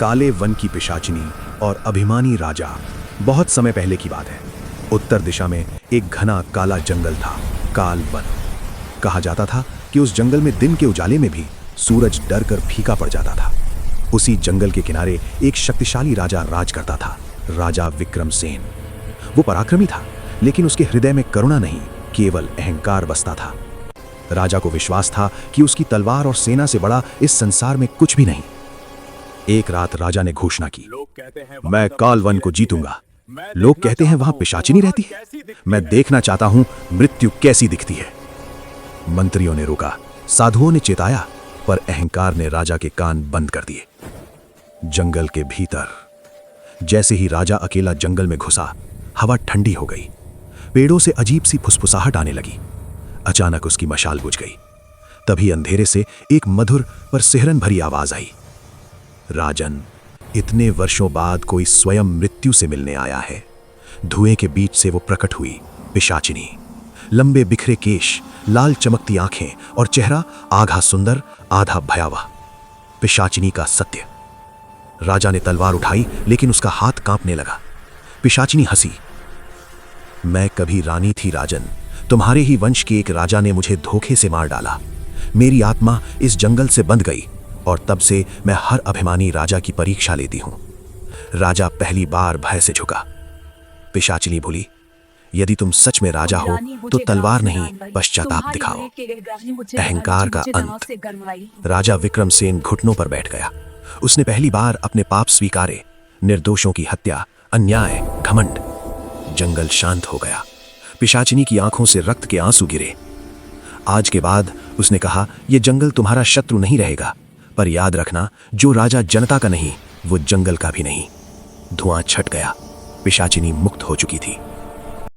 काले वन की पिशाचिनी और अभिमानी राजा। बहुत समय पहले की बात है। उत्तर दिशा में एक घना काला जंगल था, काल वन। कहा जाता था कि उस जंगल में दिन के उजाले में भी सूरज डर कर फीका पड़ जाता था। उसी जंगल के किनारे एक शक्तिशाली राजा राज करता था, राजा विक्रमसेन। वो पराक्रमी था, लेकिन उसके हृदय में करुणा नहीं, केवल अहंकार बसता था। राजा को विश्वास था कि उसकी तलवार और सेना से बड़ा इस संसार में कुछ भी नहीं। एक रात राजा ने घोषणा की, मैं काल वन को जीतूंगा। लोग कहते हैं वहां पिशाचिनी रहती है। मैं देखना चाहता हूं मृत्यु कैसी दिखती है। मंत्रियों ने रोका, साधुओं ने चेताया, पर अहंकार ने राजा के कान बंद कर दिए। जंगल के भीतर जैसे ही राजा अकेला जंगल में घुसा, हवा ठंडी हो गई। पेड़ों से अजीब सी फुसफुसाहट आने लगी। अचानक उसकी मशाल बुझ गई। तभी अंधेरे से एक मधुर पर सिहरन भरी आवाज आई, राजन, इतने वर्षों बाद कोई स्वयं मृत्यु से मिलने आया है। धुएं के बीच से वो प्रकट हुई, पिशाचिनी। लंबे बिखरे केश, लाल चमकती आंखें और चेहरा आधा सुंदर आधा भयावह। पिशाचिनी का सत्य। राजा ने तलवार उठाई, लेकिन उसका हाथ कांपने लगा। पिशाचिनी हंसी, मैं कभी रानी थी राजन। तुम्हारे ही वंश के एक राजा ने मुझे धोखे से मार डाला। मेरी आत्मा इस जंगल से बंध गई और तब से मैं हर अभिमानी राजा की परीक्षा लेती हूं। राजा पहली बार भय से झुका। पिशाचिनी बोली, यदि तुम सच में राजा हो तो तलवार नहीं, पश्चाताप दिखाओ। अहंकार का अंत। राजा विक्रमसेन घुटनों पर बैठ गया। उसने पहली बार अपने पाप स्वीकारे, निर्दोषों की हत्या, अन्याय, घमंड। जंगल शांत हो गया। पिशाचिनी की आंखों से रक्त के आंसू गिरे। आज के बाद उसने कहा, यह जंगल तुम्हारा शत्रु नहीं रहेगा, पर याद रखना, जो राजा जनता का नहीं, वो जंगल का भी नहीं। धुआं छट गया। पिशाचिनी मुक्त हो चुकी थी।